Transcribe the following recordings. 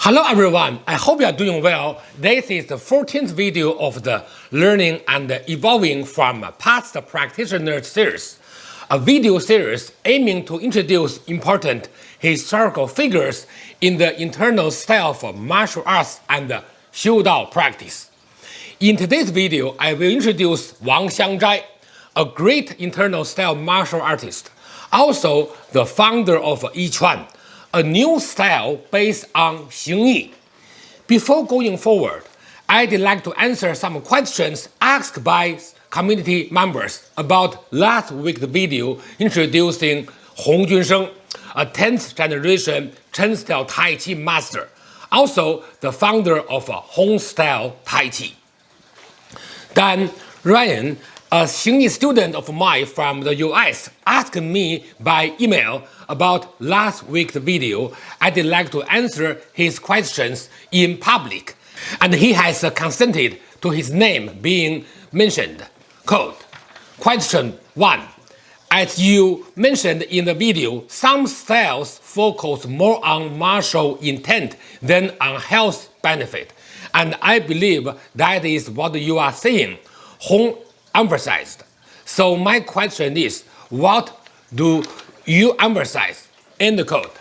Hello everyone, I hope you are doing well. This is the 14th video of the Learning and Evolving from Past Practitioners series, a video series aiming to introduce important historical figures in the internal style of martial arts and Xiudao practice. In today's video, I will introduce Wang Xiangzhai, a great internal style martial artist, also the founder of Yi Quan, a new style based on Xingyi. Before going forward, I'd like to answer some questions asked by community members about last week's video introducing Yunshen, a 10th generation Chen style Tai Chi master, also the founder of Hong style Tai Chi. Dan Ryan, a Xingyi student of mine from the US, asked me by email about last week's video. I'd like to answer his questions in public, and he has consented to his name being mentioned. Quote, Question 1. As you mentioned in the video, some styles focus more on martial intent than on health benefit, and I believe that is what you are saying, Hong emphasized. So my question is, what do you emphasize? End quote.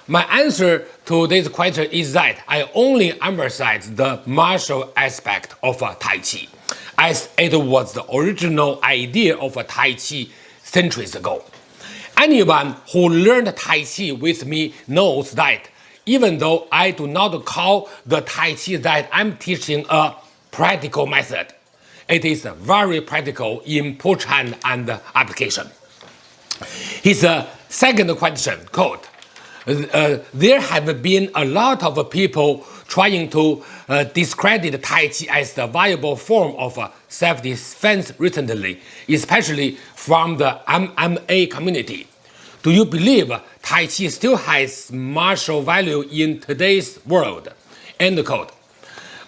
My answer to this question is that I only emphasize the martial aspect of Tai Chi, as it was the original idea of Tai Chi centuries ago. Anyone who learned Tai Chi with me knows that even though I do not call the Tai Chi that I'm teaching a practical method, it is very practical in push hand and application. His second question, quote, there have been a lot of people trying to discredit Tai Chi as the viable form of self-defense recently, especially from the MMA community. Do you believe Tai Chi still has martial value in today's world? End quote.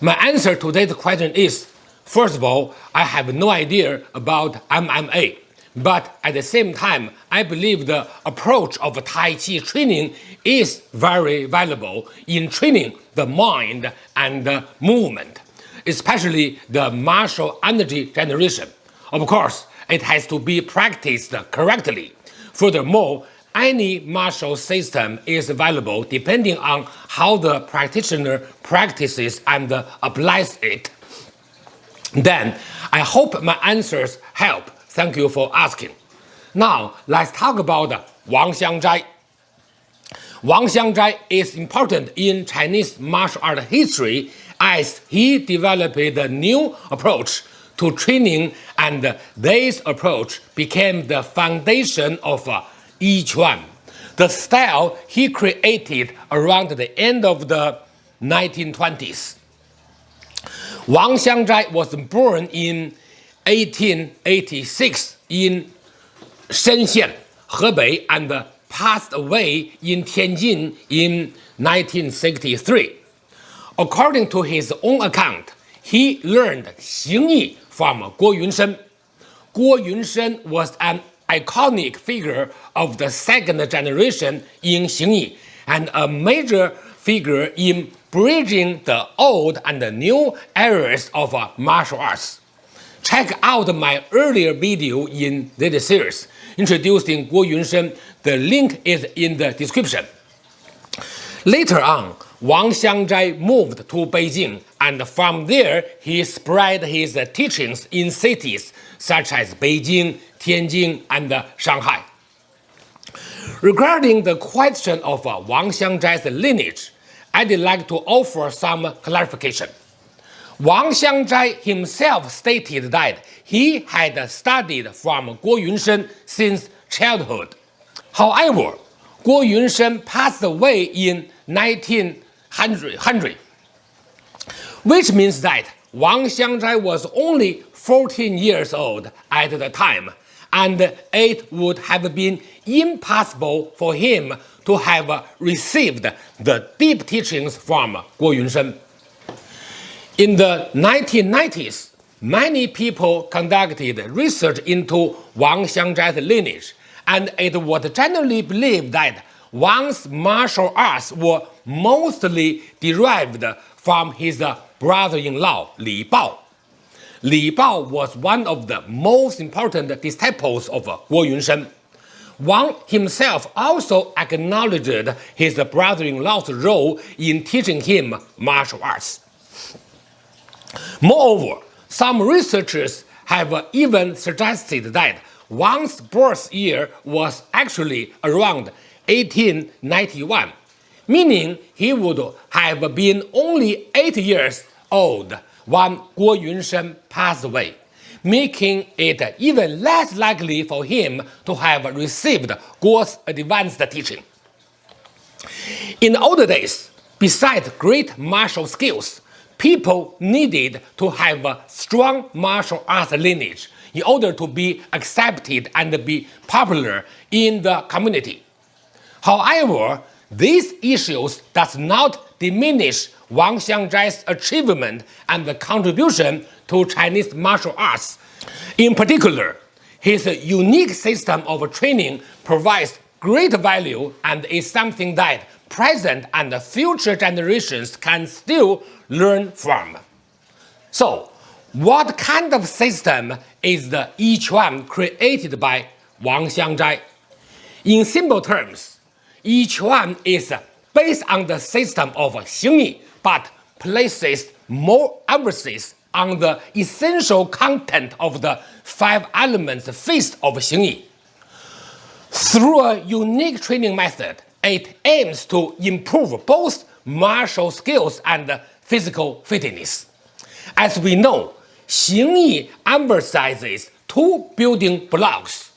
My answer to that question is, first of all, I have no idea about MMA, but at the same time, I believe the approach of Tai Chi training is very valuable in training the mind and the movement, especially the martial energy generation. Of course, it has to be practiced correctly. Furthermore, any martial system is valuable depending on how the practitioner practices and applies it. Then, I hope my answers help. Thank you for asking. Now, let's talk about Wang Xiangzhai. Wang Xiangzhai is important in Chinese martial art history as he developed a new approach to training, and this approach became the foundation of Yi Quan, the style he created around the end of the 1920s. Wang Xiangzhai was born in 1886 in Shenzhen, Hebei, and passed away in Tianjin in 1963. According to his own account, he learned Xingyi from Guo Yunshen. Guo Yunshen was an iconic figure of the second generation in Xingyi and a major figure in bridging the old and the new eras of martial arts. Check out my earlier video in this series introducing Guo Yunshen. The link is in the description. Later on, Wang Xiangzhai moved to Beijing, and from there he spread his teachings in cities such as Beijing, Tianjin, and Shanghai. Regarding the question of Wang Xiangzhai's lineage, I'd like to offer some clarification. Wang Xiangzhai himself stated that he had studied from Guo Yunshen since childhood. However, Guo Yunshen passed away in 1900, which means that Wang Xiangzhai was only 14 years old at the time, and it would have been impossible for him to have received the deep teachings from Guo Yunshen. In the 1990s, many people conducted research into Wang Xiangzhai's lineage, and it was generally believed that Wang's martial arts were mostly derived from his brother-in-law Li Bao. Li Bao was one of the most important disciples of Guo Yunshen. Wang himself also acknowledged his brother-in-law's role in teaching him martial arts. Moreover, some researchers have even suggested that Wang's birth year was actually around 1891, meaning he would have been only 8 years old when Guo Yunshen passed away, making it even less likely for him to have received Guo's advanced teaching. In older days, besides great martial skills, people needed to have a strong martial arts lineage in order to be accepted and be popular in the community. However, these issues does not diminish Wang Xiangzhai's achievement and the contribution to Chinese martial arts. In particular, his unique system of training provides great value and is something that present and future generations can still learn from. So, what kind of system is the Yi Quan created by Wang Xiangzhai? In simple terms, Yi Quan is based on the system of Xingyi, but places more emphasis on the essential content of the 5 elements feast of Xingyi. Through a unique training method, it aims to improve both martial skills and physical fitness. As we know, Xingyi emphasizes 2 building blocks,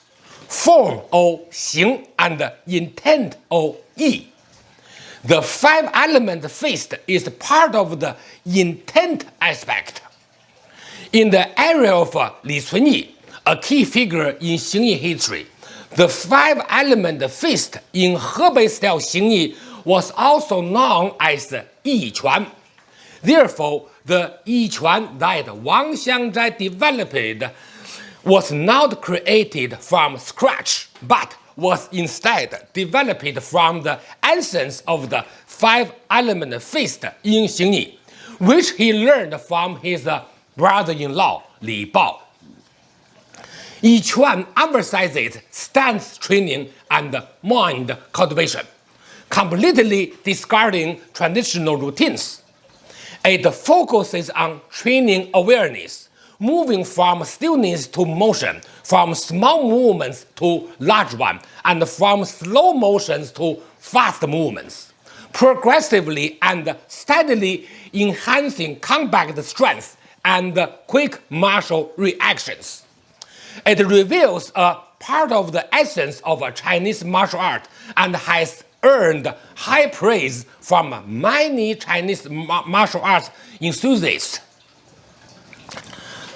form or Xing and intent or Yi. The 5-element feast is part of the intent aspect. In the area of Li Cunyi, a key figure in Xingyi history, the 5-element feast in Hebei style Xingyi was also known as Yi Quan. Therefore, the Yi Quan that Wang Xiangzhai developed was not created from scratch, but was instead developed from the essence of the 5-element feast in Xingyi, which he learned from his brother-in-law Li Bao. Yi Quan emphasizes stance training and mind cultivation, completely discarding traditional routines. It focuses on training awareness, moving from stillness to motion, from small movements to large ones, and from slow motions to fast movements, progressively and steadily enhancing combat strength and quick martial reactions. It reveals a part of the essence of a Chinese martial art and has earned high praise from many Chinese martial arts enthusiasts.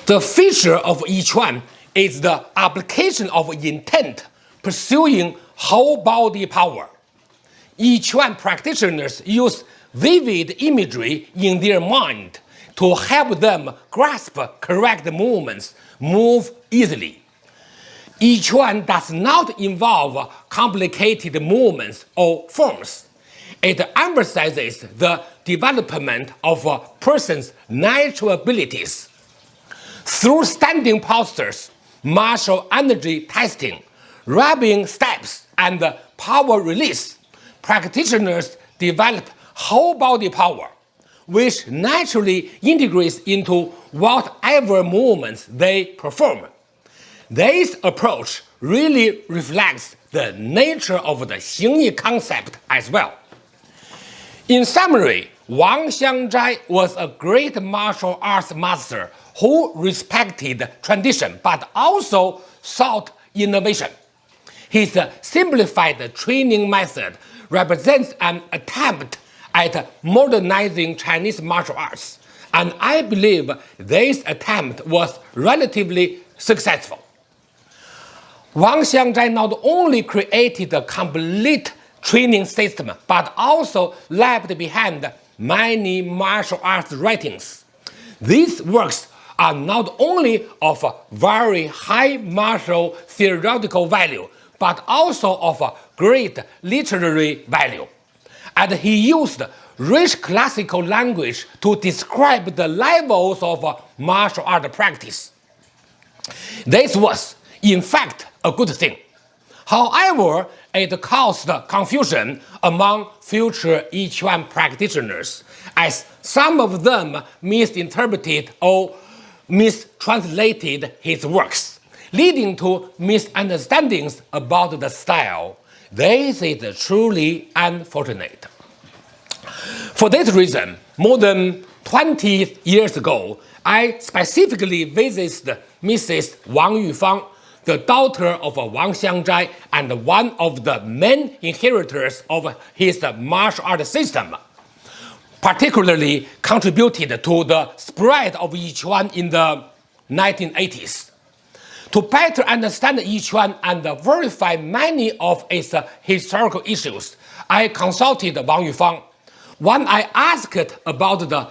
The feature of Yi Quan is the application of intent, pursuing whole body power. Yi Quan practitioners use vivid imagery in their mind to help them grasp correct movements, move easily. Yi Quan does not involve complicated movements or forms. It emphasizes the development of a person's natural abilities. Through standing postures, martial energy testing, rubbing steps, and power release, practitioners develop whole body power, which naturally integrates into whatever movements they perform. This approach really reflects the nature of the Xingyi concept as well. In summary, Wang Xiangzhai was a great martial arts master who respected tradition but also sought innovation. His simplified training method represents an attempt at modernizing Chinese martial arts, and I believe this attempt was relatively successful. Wang Xiangzhai not only created a complete training system, but also left behind many martial arts writings. These works are not only of very high martial theoretical value, but also of great literary value. and he used rich classical language to describe the levels of martial art practice. This was, in fact, a good thing. However, it caused confusion among future Yi Quan practitioners, as some of them misinterpreted or mistranslated his works, leading to misunderstandings about the style. This is truly unfortunate. For this reason, more than 20 years ago, I specifically visited Mrs. Wang Yufang, the daughter of Wang Xiangzhai and one of the main inheritors of his martial art system, particularly contributed to the spread of Yi Quan in the 1980s. To better understand Yi Quan and verify many of its historical issues, I consulted Wang Yufang. When I asked about the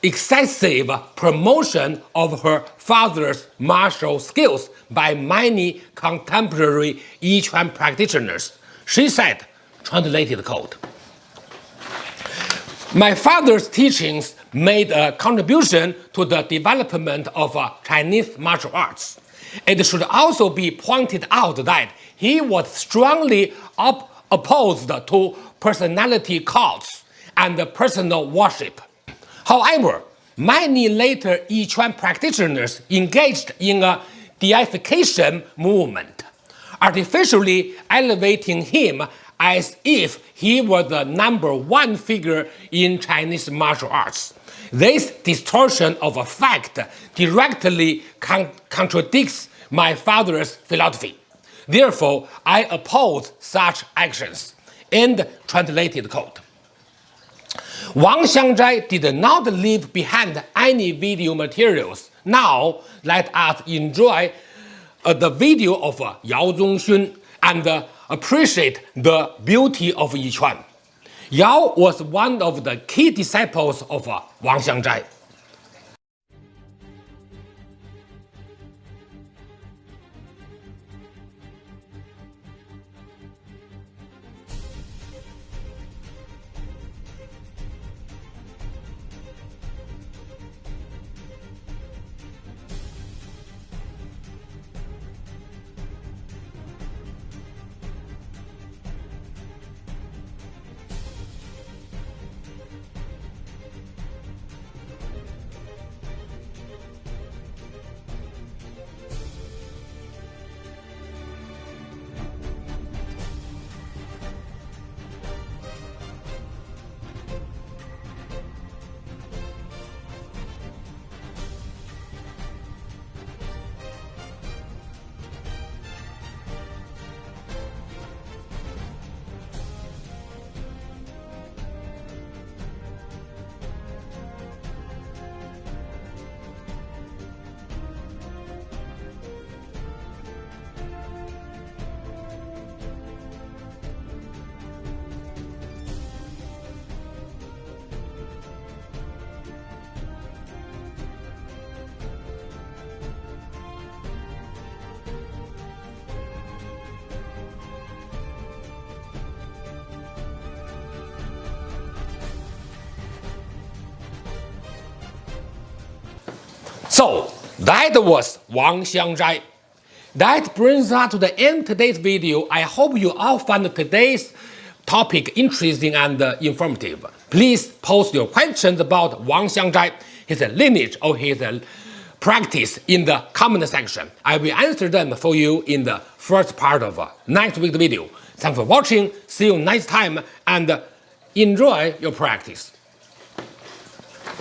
excessive promotion of her father's martial skills by many contemporary Yi Quan practitioners, she said, translated quote, "My father's teachings made a contribution to the development of Chinese martial arts. It should also be pointed out that he was strongly opposed to personality cults and personal worship. However, many later Yi Quan practitioners engaged in a deification movement, artificially elevating him as if he were the #1 figure in Chinese martial arts. This distortion of a fact directly contradicts my father's philosophy. Therefore, I oppose such actions." End translated quote. Wang Xiangzhai did not leave behind any video materials. Now, let us enjoy the video of Yao Zongxun and appreciate the beauty of Yi Quan. Yao was one of the key disciples of Wang Xiangzhai. So, that was Wang Xiangzhai. That brings us to the end of today's video. I hope you all found today's topic interesting and informative. Please post your questions about Wang Xiangzhai, his lineage or his practice in the comment section. I will answer them for you in the first part of next week's video. Thanks for watching. See you next time and enjoy your practice.